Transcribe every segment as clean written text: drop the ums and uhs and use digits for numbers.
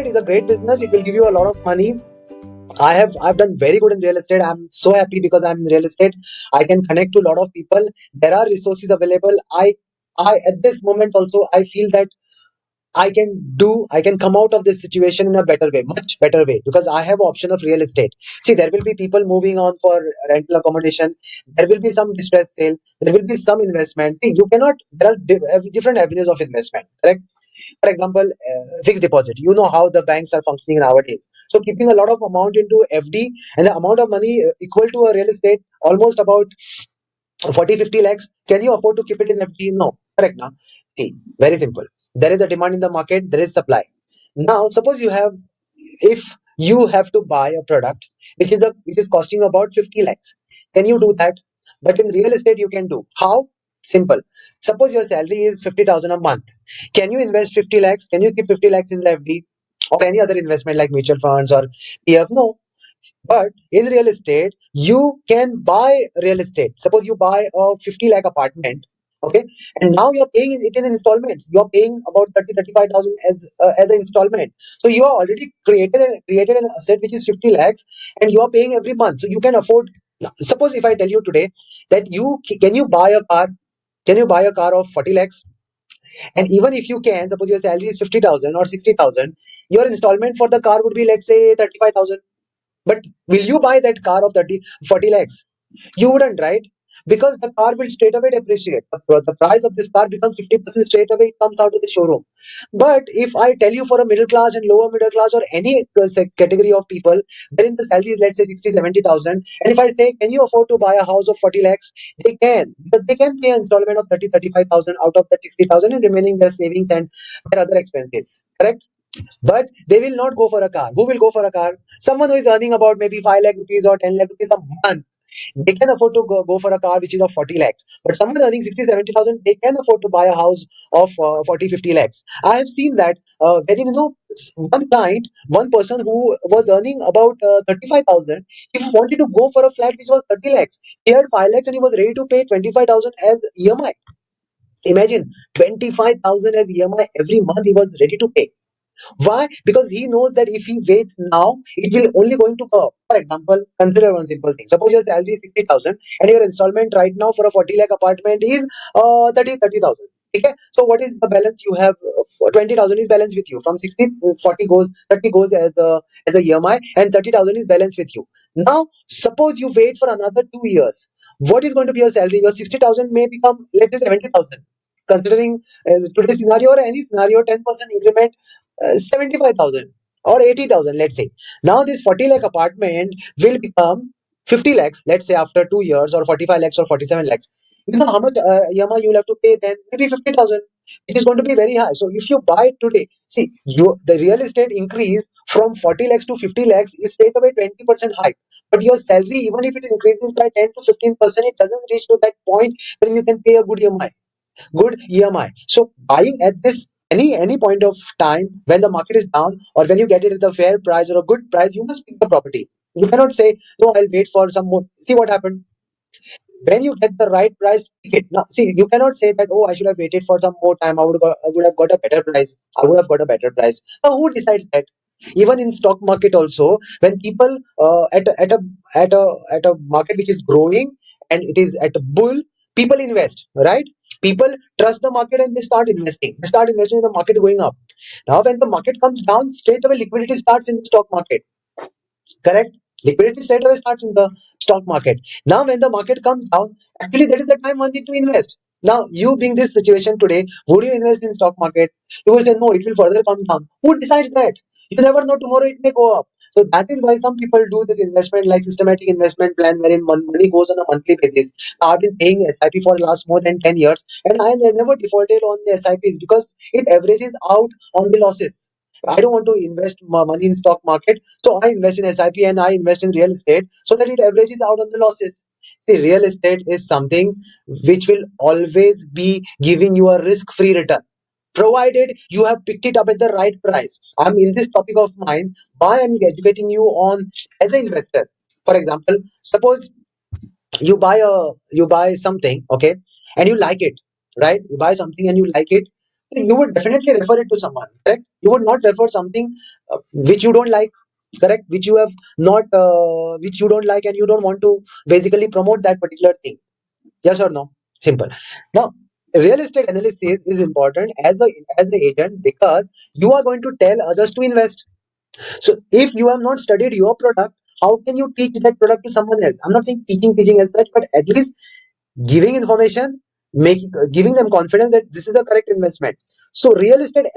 estate is a great business. It will give you a lot of money. I've done very good in real estate. I'm so happy because I'm in real estate. I can connect to a lot of people. There are resources available. I at this moment also I feel that I can come out of this situation in a better way, much better way, because I have option of real estate. See, there will be people moving on for rental accommodation. There will be some distress sale. There will be some investment. See, you cannot. There are different avenues of investment. Correct. For example, fixed deposit. You know how the banks are functioning nowadays. So keeping a lot of amount into FD and the amount of money equal to a real estate, almost about 40-50 lakhs. Can you afford to keep it in FD? No. Correct now. See, very simple. There is a demand in the market. There is supply. Now, suppose if you have to buy a product which is costing about 50 lakhs, can you do that? But in real estate, you can do. How? Simple. Suppose your salary is 50,000 a month. Can you invest 50 lakhs? Can you keep 50 lakhs in the FD or any other investment like mutual funds or PF? No. But in real estate, you can buy real estate. Suppose you buy a 50 lakh apartment, okay, and now you're paying it in installments. You're paying about 35,000 as an installment. So you are already created an asset which is 50 lakhs, and you are paying every month. So you can afford. Now, suppose if I tell you today that can you buy a car? Can you buy a car of 40 lakhs? And even if you can, suppose your salary is 50,000 or 60,000, your installment for the car would be, let's say, 35,000. But will you buy that car of 30-40 lakhs? You wouldn't, right? Because the car will straight away depreciate. The price of this car becomes 50% straight away, it comes out of the showroom. But if I tell you for a middle class and lower middle class or any category of people, wherein the salary is, let's say, 60-70,000, and if I say, can you afford to buy a house of 40 lakhs? They can, because they can pay an installment of 30-35,000 out of that 60,000 and remaining their savings and their other expenses. Correct? But they will not go for a car. Who will go for a car? Someone who is earning about maybe 5 lakh rupees or 10 lakh rupees a month. They can afford to go for a car which is of 40 lakhs. But someone earning 60-70,000, they can afford to buy a house of 40-50 lakhs. I have seen that one client, one person who was earning about 35,000, he wanted to go for a flat which was 30 lakhs. He had 5 lakhs and he was ready to pay 25,000 as EMI. Imagine 25,000 as EMI every month he was ready to pay. Why? Because he knows that if he waits now, it will only going to go up. For example, consider one simple thing. Suppose your salary is 60,000 and your installment right now for a 40 lakh apartment is 30,000. Okay? So what is the balance you have? 20,000 is balance with you. From 60, 40 goes, 30 goes as a EMI and 30,000 is balance with you. Now, suppose you wait for another 2 years. What is going to be your salary? Your 60,000 may become, let's say, 70,000. Considering today's scenario or any scenario, 10% increment, 75,000 or 80,000, let's say. Now this 40 lakh apartment will become 50 lakhs, let's say, after 2 years, or 45 lakhs or 47 lakhs. You know how much EMI you will have to pay then? Maybe 50,000. It is going to be very high. So if you buy it today, see, the real estate increase from 40 lakhs to 50 lakhs is straight away 20% hike. But your salary, even if it increases by 10 to 15%, it doesn't reach to that point when you can pay a good EMI. So buying at this any point of time when the market is down or when you get it at a fair price or a good price, you must pick the property. You cannot say, no, I'll wait for some more. See what happened? When you get the right price, pick it. Now, see, you cannot say that, oh, I should have waited for some more time. I would have got a better price. I would have got a better price. Now, who decides that? Even in stock market also, when people at a market which is growing and it is at a bull, people invest, right? People trust the market and they start investing. They start investing in the market going up. Now, when the market comes down, straight away liquidity starts in the stock market. Correct? Liquidity straight away starts in the stock market. Now, when the market comes down, actually that is the time one need to invest. Now, you being this situation today, would you invest in stock market? You will say no, it will further come down. Who decides that? You never know, tomorrow it may go up. So that is why some people do this investment like systematic investment plan wherein money goes on a monthly basis. I've been paying SIP for the last more than 10 years and I never defaulted on the SIPs because it averages out on the losses. I don't want to invest my money in stock market, so I invest in SIP and I invest in real estate so that it averages out on the losses. See, real estate is something which will always be giving you a risk-free return, provided you have picked it up at the right price. I'm in this topic of mine. Why I'm educating you on as an investor. For example, suppose you buy something, okay, and you like it, right? You buy something and you like it, you would definitely refer it to someone, correct? You would not prefer something which you don't like, correct? Which you have not, which you don't like, and you don't want to basically promote that particular thing. Yes or no? Simple. Now, real estate analysis is important as the agent because you are going to tell others to invest. So, if you have not studied your product, how can you teach that product to someone else? I'm not saying teaching as such, but at least giving information, making giving them confidence that this is a correct investment. So real estate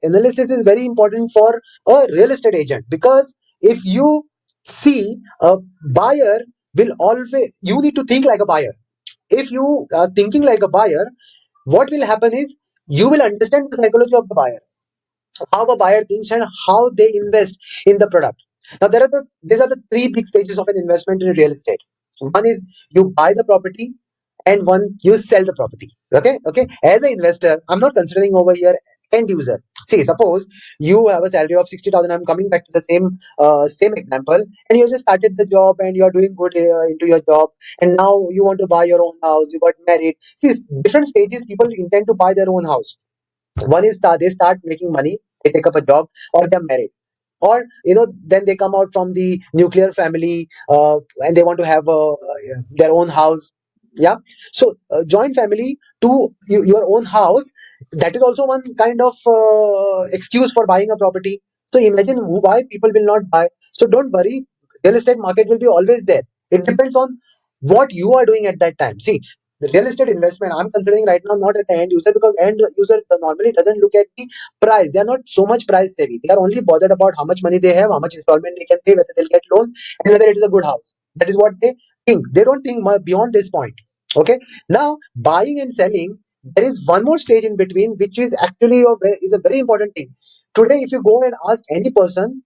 analysis is very important for a real estate agent, because if you see a buyer will always, you need to think like a buyer. If you are thinking like a buyer, what will happen is you will understand the psychology of the buyer, how a buyer thinks and how they invest in the product. Now these are the three big stages of an investment in real estate. One is you buy the property, and one you sell the property. Okay. As an investor, I'm not considering over here end user. See, suppose you have a salary of 60,000. I'm coming back to the same example, and you just started the job and you're doing good into your job, and now you want to buy your own house. You got married. See, different stages people intend to buy their own house. One is that they start making money, they take up a job, or they're married, or then they come out from the nuclear family, and they want to have their own house. Yeah. So joint family to your own house, that is also one kind of excuse for buying a property. So imagine why people will not buy. So don't worry, real estate market will be always there. It depends on what you are doing at that time. See, the real estate investment I'm considering right now, not at the end user, because end user normally doesn't look at the price. They are not so much price savvy. They are only bothered about how much money they have, how much installment they can pay, whether they'll get loan, and whether it is a good house. That is what they think. They don't think beyond this point. Okay. Now, buying and selling, there is one more stage in between, which is actually is a very important thing. Today, if you go and ask any person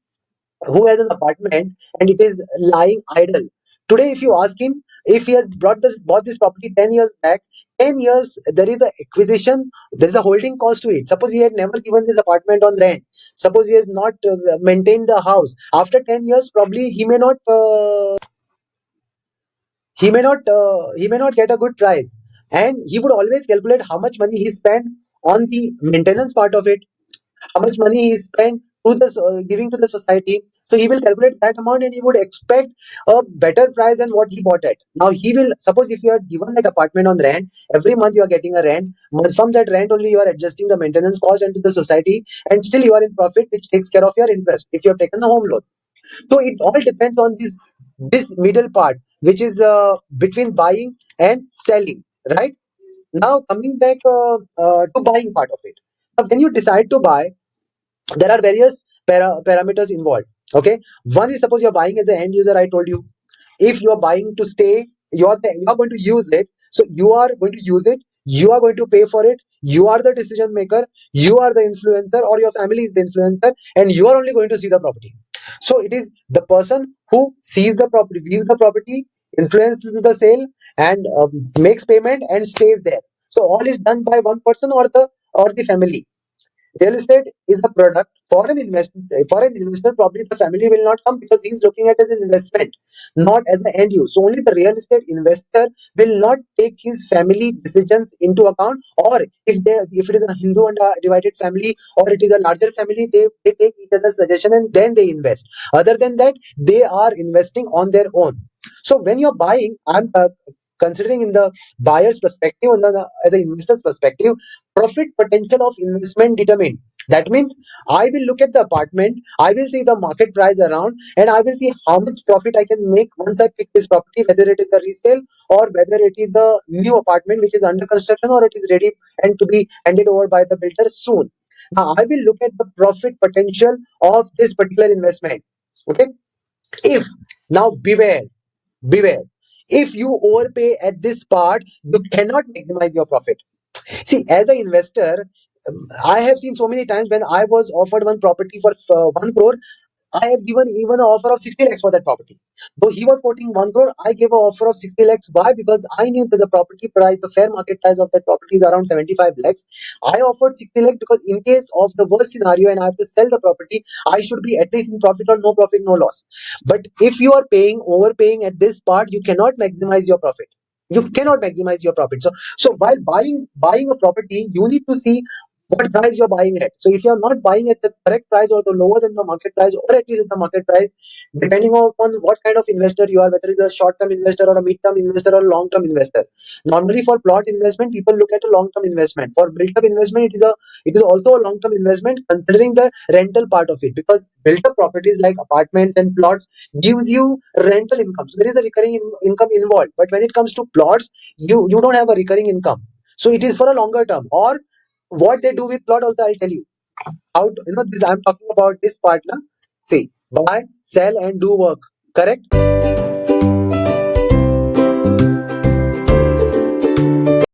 who has an apartment and it is lying idle, today if you ask him, if he has bought this property 10 years back, 10 years there is a acquisition, there is a holding cost to it. Suppose he had never given this apartment on rent, suppose he has not maintained the house, after 10 years probably he may not get a good price, and he would always calculate how much money he spent on the maintenance part of it, how much money he spent to the giving to the society. So he will calculate that amount, and he would expect a better price than what he bought at. Now he will, suppose if you are given that apartment on rent, every month you are getting a rent. From that rent only you are adjusting the maintenance cost and to the society, and still you are in profit, which takes care of your interest if you have taken the home loan. So it all depends on this middle part, which is between buying and selling, right? Now coming back to buying part of it. Now, when you decide to buy, there are various parameters involved. Okay. One is, suppose you're buying as an end user. I told you, if you are buying to stay, you are going to use it, so you are going to use it, you are going to pay for it, you are the decision maker, you are the influencer, or your family is the influencer, and you are only going to see the property. So it is the person who sees the property, views the property, influences the sale, and makes payment and stays there. So all is done by one person or the family. Real estate is a product for an investor. Probably the family will not come because he's looking at it as an investment, not as an end use. So only the real estate investor will not take his family decisions into account. Or if it is a Hindu and a divided family, or it is a larger family, they take each other's suggestion and then they invest. Other than that, they are investing on their own. So when you're buying, I'm considering in the buyer's perspective and as an investor's perspective, profit potential of investment determined. That means I will look at the apartment, I will see the market price around, and I will see how much profit I can make once I pick this property, whether it is a resale or whether it is a new apartment which is under construction or it is ready and to be handed over by the builder soon. Now I will look at the profit potential of this particular investment. Okay. If now beware. If you overpay at this part, you cannot maximize your profit. See, as an investor, I have seen so many times when I was offered one property for 1 crore, I have given even an offer of 60 lakhs for that property. Though he was quoting 1 crore, I gave an offer of 60 lakhs. Why? Because I knew that the property price, the fair market price of that property is around 75 lakhs. I offered 60 lakhs because in case of the worst scenario and I have to sell the property, I should be at least in profit, no loss. But if you are overpaying at this part, you cannot maximize your profit. You cannot maximize your profit. So while buying a property, you need to see what price you're buying at. So if you're not buying at the correct price or the lower than the market price or at least at the market price, depending upon what kind of investor you are, whether it's a short-term investor or a mid-term investor or a long-term investor. Normally for plot investment, people look at a long-term investment. For built-up investment, it is also a long-term investment considering the rental part of it, because built-up properties like apartments and plots gives you rental income. So there is a recurring income involved. But when it comes to plots, you don't have a recurring income. So it is for a longer term. Or what they do with plot also, I'll tell you. How to, this I'm talking about this part now. See, buy, sell, and do work. Correct?